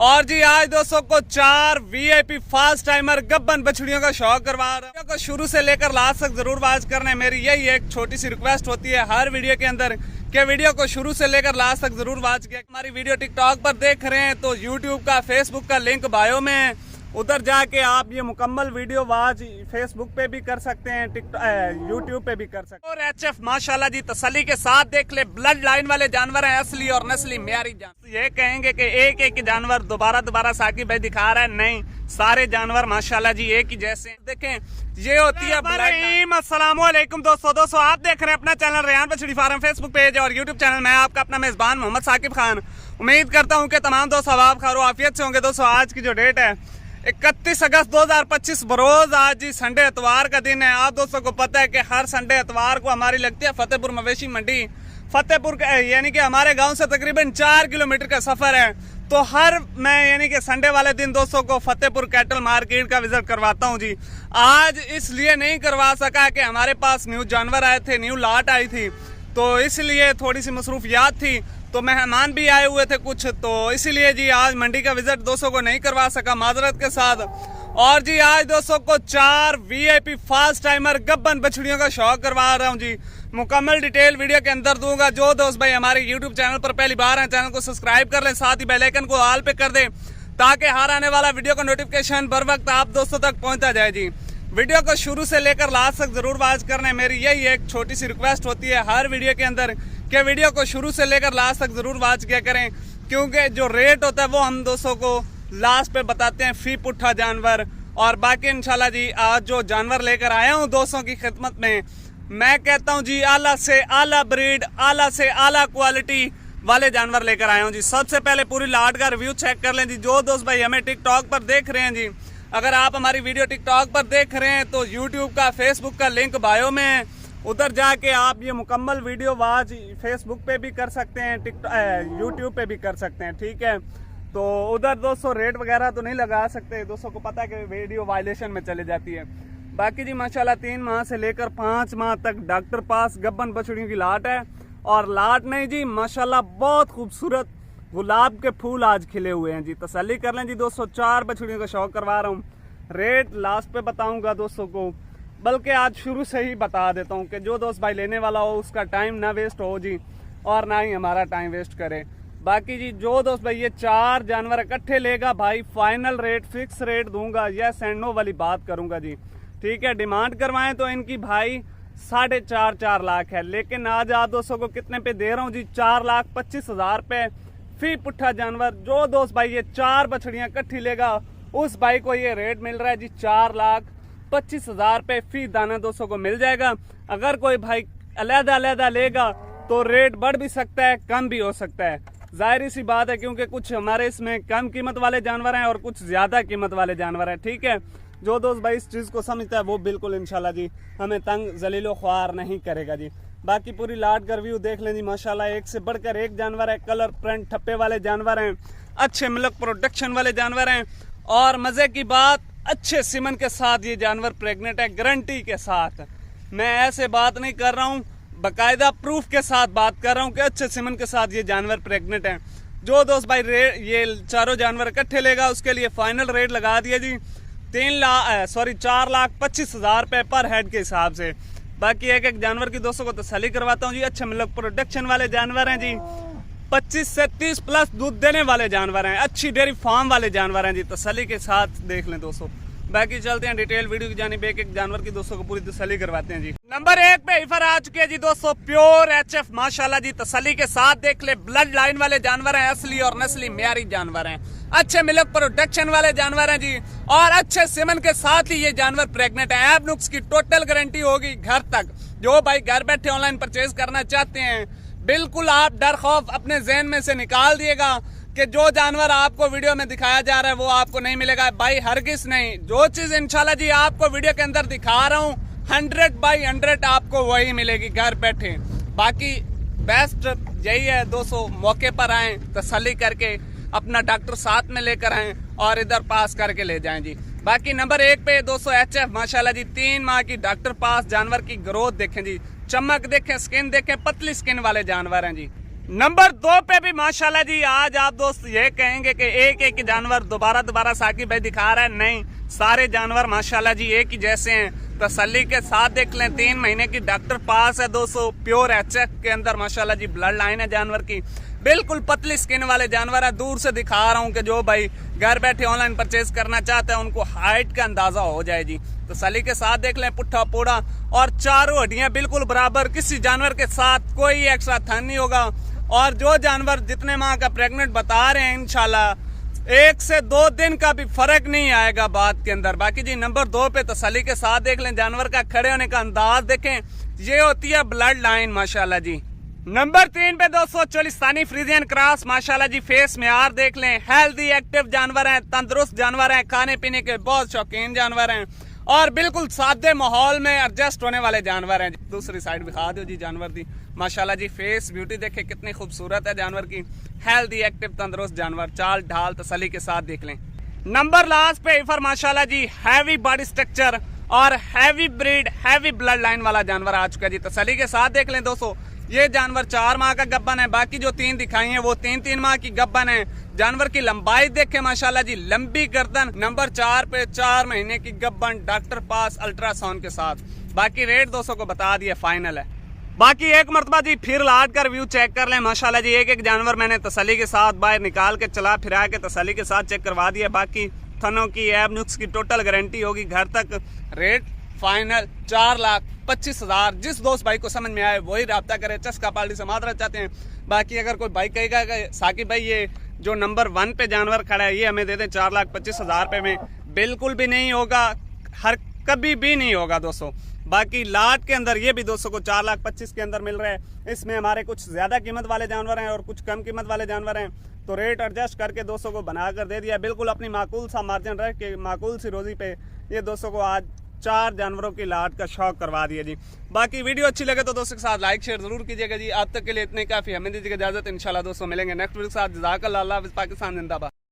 और जी आज दोस्तों को 4 वीआईपी फास्ट टाइमर गब्बन बछड़ियों का शौक करवा रहा हूं। शुरू से लेकर लास्ट तक जरूर वॉच करना है। मेरी यही एक छोटी सी रिक्वेस्ट होती है हर वीडियो के अंदर कि वीडियो को शुरू से लेकर लास्ट तक जरूर वॉच किया। हमारी वीडियो टिकटॉक पर देख रहे हैं तो यूट्यूब का फेसबुक का लिंक बायो में है, उधर जाके आप ये मुकम्मल वीडियो वॉच फेसबुक पे भी कर सकते हैं, यूट्यूब पे भी कर सकते हैं। और एचएफ माशाल्लाह जी तसल्ली के साथ देख ले, ब्लड लाइन वाले जानवर हैं, असली और नस्ली म्यारी जानवर। ये कहेंगे कि एक एक जानवर दोबारा साकिब भाई दिखा रहा है, नहीं, सारे जानवर माशाल्लाह जी एक ही जैसे। देखें ये होती है अस्सलामुअलैकुम दोस्तों आप देख रहे हैं अपना चैनल रेहान बछड़ी फार्म फेसबुक पेज और यूट्यूब चैनल। मैं आपका अपना मेजबान मोहम्मद साकिब खान। उम्मीद करता हूँ कि तमाम दोस्त आप खैर आफियत से होंगे। दोस्तों आज की जो डेट है 31 अगस्त 2025 बरोज आज जी संडे एतवार का दिन है। आप दोस्तों को पता है कि हर संडे एतवार को हमारी लगती है फतेहपुर मवेशी मंडी। फतेहपुर यानी कि हमारे गांव से तकरीबन 4 किलोमीटर का सफर है, तो हर मैं यानी कि संडे वाले दिन दोस्तों को फतेहपुर कैटल मार्केट का विजिट करवाता हूं जी। आज इसलिए नहीं करवा सका कि हमारे पास न्यू जानवर आए थे, न्यू लाट आई थी, तो इसलिए थोड़ी सी मसरूफियात थी, तो मेहमान भी आए हुए थे कुछ, तो इसीलिए जी आज मंडी का विजिट दोस्तों को नहीं करवा सका, माजरत के साथ। और जी आज दोस्तों को 4 वीआईपी फास्ट टाइमर गब्बन बछड़ियों का शौक करवा रहा हूं जी। मुकम्मल डिटेल वीडियो के अंदर दूंगा। जो दोस्त भाई हमारे यूट्यूब चैनल पर पहली बार हैं चैनल को सब्सक्राइब कर लें, साथ ही बेल आइकन को ऑल पे कर दें ताकि हर आने वाला वीडियो का नोटिफिकेशन बर वक्त आप दोस्तों तक पहुंचता जाए जी। वीडियो को शुरू से लेकर लास्ट तक जरूर वॉच करना है। मेरी यही एक छोटी सी रिक्वेस्ट होती है हर वीडियो के अंदर कि वीडियो को शुरू से लेकर लास्ट तक जरूर वॉच किया करें, क्योंकि जो रेट होता है वो हम दोस्तों को लास्ट पे बताते हैं फी पुट्ठा जानवर। और बाकी इंशाल्लाह जी आज जो जानवर लेकर आया हूँ दोस्तों की खिदमत में, मैं कहता हूँ जी आला से आला ब्रीड, आला से आला क्वालिटी वाले जानवर लेकर आया हूँ जी। सबसे पहले पूरी लाट का रिव्यू चेक कर लें जी। जो दोस्त भाई हमें टिकटॉक पर देख रहे हैं जी, अगर आप हमारी वीडियो टिकटॉक पर देख रहे हैं तो यूट्यूब का फेसबुक का लिंक बायो में है, उधर जाके आप ये मुकम्मल वीडियो वॉच फेसबुक पे भी कर सकते हैं, यूट्यूब पे भी कर सकते हैं, ठीक है। तो उधर दोस्तों रेट वगैरह तो नहीं लगा सकते, दोस्तों को पता है कि वीडियो वायलेशन में चले जाती है। बाकी जी माशाल्लाह 3 माह से लेकर 5 माह तक डॉक्टर पास गब्बन बछड़ियों की लाट है। और लाट नहीं जी माशाल्लाह बहुत खूबसूरत गुलाब के फूल आज खिले हुए हैं जी। तसल्ली कर लें जी दोस्तों, 4 बछड़ियों का शौक करवा रहा हूँ। रेट लास्ट पे बताऊंगा दोस्तों को, बल्कि आज शुरू से ही बता देता हूँ कि जो दोस्त भाई लेने वाला हो उसका टाइम ना वेस्ट हो जी, और ना ही हमारा टाइम वेस्ट करे। बाकी जी जो दोस्त भाई ये 4 जानवर इकट्ठे लेगा भाई फाइनल रेट फिक्स रेट दूंगा, यस एंड नो वाली बात करूंगा जी, ठीक है। डिमांड करवाएं तो इनकी भाई 4.5 लाख है, लेकिन आज आप दोस्तों को कितने पे दे रहा हूँ जी, 4,25,000 रुपए फी पुट्ठा जानवर। जो दोस्त भाई ये 4 बछड़ियां इकट्ठी लेगा उस भाई को ये रेट मिल रहा है जी 4,25,000 रुपए फी दाना दोस्तों को मिल जाएगा। अगर कोई भाई अलग-अलग लेगा तो रेट बढ़ भी सकता है, कम भी हो सकता है, जाहिर सी बात है, क्योंकि कुछ हमारे इसमें कम कीमत वाले जानवर हैं और कुछ ज्यादा कीमत वाले जानवर हैं, ठीक है। जो दोस्त भाई इस चीज को समझता है वो बिल्कुल इंशाल्लाह जी हमें तंग जलीलो ख्वार नहीं करेगा जी। बाकी पूरी लाट का रिव्यू देख लें जी, माशाल्लाह एक से बढ़कर एक जानवर है, कलर प्रिंट ठप्पे वाले जानवर हैं, अच्छे मिल्क प्रोडक्शन वाले जानवर हैं, और मजे की बात अच्छे सीमन के साथ ये जानवर प्रेग्नेंट है, गारंटी के साथ। मैं ऐसे बात नहीं कर रहा हूँ, बाकायदा प्रूफ के साथ बात कर रहा हूँ कि अच्छे सीमन के साथ ये जानवर प्रेग्नेंट है। जो दोस्त भाई ये 4 जानवर इकट्ठे लेगा उसके लिए फाइनल रेट लगा दिया जी 4,25,000 रुपए पर हेड के हिसाब से। बाकी एक एक जानवर की दोस्तों को तसल्ली करवाता हूँ जी। अच्छे मिल्क प्रोडक्शन वाले जानवर हैं जी, 25 से 30 प्लस दूध देने वाले जानवर हैं, अच्छी डेयरी फार्म वाले जानवर हैं जी। तसल्ली के साथ देख लें दोस्तों। बाकी चलते हैं डिटेल वीडियो की जानिब, एक एक जानवर की दोस्तों को पूरी तसल्ली करवाते हैं जी। नंबर 1 पे हिफर आ चुके हैं जी दोस्तों, प्योर एचएफ माशाल्लाह जी तसल्ली के साथ देख ले, ब्लड लाइन वाले जानवर हैं, असली और नस्ली म्यारी जानवर हैं, अच्छे मिल्क प्रोडक्शन वाले जानवर हैं जी, और अच्छे सीमन के साथ ही ये जानवर प्रेग्नेंट है। ऐप नुक्स की टोटल गारंटी होगी घर तक। जो भाई घर बैठे ऑनलाइन परचेज करना चाहते हैं, बिल्कुल आप डर खौफ अपने जहन में से निकाल दिएगा कि जो जानवर आपको वीडियो में दिखाया जा रहा है वो आपको नहीं मिलेगा भाई, हरगिज नहीं। जो चीज इंशाल्लाह जी आपको वीडियो के अंदर दिखा रहा हूँ 100/100 आपको वही मिलेगी घर बैठे। बाकी बेस्ट यही है दोस्तों, मौके पर आए, तसल्ली करके अपना डॉक्टर साथ में लेकर आए और इधर पास करके ले जाएं जी। बाकी नंबर 1 पे दोस्तों एचएफ माशाल्लाह जी 3 माह की डॉक्टर पास, जानवर की ग्रोथ देखें जी, चमक देखें, स्किन देखें, पतली स्किन वाले जानवर हैं जी। नंबर 2 पे भी माशाल्लाह जी आज आप दोस्त ये कहेंगे कि एक एक जानवर दोबारा साकिब भाई दिखा रहा है, नहीं सारे जानवर माशाल्लाह जी एक ही जैसे हैं। तसल्ली के साथ देख लें, 3 महीने की डॉक्टर पास है दोस्तों, प्योर एचएफ के अंदर माशाल्लाह जी ब्लड लाइन है जानवर की, बिल्कुल पतली स्किन वाले जानवर है। दूर से दिखा रहा हूं कि जो भाई घर बैठे ऑनलाइन परचेज करना चाहते हैं उनको हाइट का अंदाजा हो जाए जी। तसल्ली के साथ देख लें, पुट्ठा पोड़ा और चारों हड्डियां बिल्कुल बराबर, किसी जानवर के साथ कोई एक्स्ट्रा थन नहीं होगा। और जो जानवर जितने माह का प्रेग्नेंट बता रहे हैं इंशाल्लाह 1 से 2 दिन का भी फर्क नहीं आएगा बात के अंदर। बाकी जी नंबर 2 पे तसल्ली के साथ देख लें, जानवर का खड़े होने का अंदाज देखें, ये होती है ब्लड लाइन माशाल्लाह जी। नंबर 3 पे दोस्तों चोलिस्तानी फ्रीजियन क्रॉस माशाल्लाह जी, फेस में यार देख लें, हेल्दी एक्टिव जानवर हैं, तंदुरुस्त जानवर हैं, खाने पीने के बहुत शौकीन जानवर हैं और बिल्कुल सादे माहौल में एडजस्ट होने वाले जानवर हैं। दूसरी साइड दिखा दो जी जानवर दी, माशाल्लाह जी फेस ब्यूटी देखे कितनी खूबसूरत है जानवर की, हेल्दी एक्टिव तंदुरुस्त जानवर, चाल ढाल तसल्ली के साथ देख लें। नंबर लास्ट पे इफर माशाल्लाह जी, हैवी बॉडी स्ट्रक्चर और heavy breed heavy blood line वाला जानवर आ चुका है जी। तसल्ली के साथ देख लें दोस्तों, ये जानवर 4 माह का गब्बन है, बाकी जो 3 दिखाई हैं वो 3-3 माह की गब्बन है। जानवर की लंबाई देखें माशाल्लाह जी, लंबी गर्दन। नंबर 4 पे 4 महीने की गब्बन, डॉक्टर पास अल्ट्रासाउंड के साथ। बाकी रेट दोस्तों को बता दिया फाइनल है। बाकी एक मरतबा जी फिर लाद कर व्यू चेक कर लें माशाल्लाह जी, एक जानवर मैंने तसल्ली के साथ बाहर निकाल के चला फिरा के तसल्ली के साथ चेक करवा दिया। बाकी थनों की एब नुक्स की टोटल गारंटी होगी घर तक। Rate final 4,25,000। जिस दोस्त भाई को समझ में आए वही रब्ता करे। चस्का पार्टी से मात्रा चाहते हैं। बाकी अगर कोई भाई कहेगा कि साकिब भाई ये जो नंबर 1 पे जानवर खड़ा है ये हमें दे दें 4,25,000 रुपये में, बिल्कुल भी नहीं होगा, हर कभी भी नहीं होगा दोस्तों। बाकी लाट के अंदर ये भी दोस्तों को 4,25,000 के अंदर मिल रहा है। इसमें हमारे कुछ ज्यादा कीमत वाले जानवर हैं और कुछ कम कीमत वाले जानवर हैं, तो रेट एडजस्ट करके दोस्तों को बनाकर दे दिया। बिल्कुल अपनी माकूल सा मार्जिन रख के माकूल सी रोजी पे ये दोस्तों को आज 4 जानवरों की लाट का शौक करवा दिया जी। बाकी वीडियो अच्छी लगे तो दोस्तों के साथ लाइक शेयर जरूर कीजिएगा जी। आज तक के लिए इतने काफी, हमें दीजिएगा इजाजत। इंशाल्लाह दोस्तों मिलेंगे नेक्स्ट वीडियो के साथ। जज़ाकल्लाह, अल्लाह हाफ़िज़, पाकिस्तान जिंदाबाद।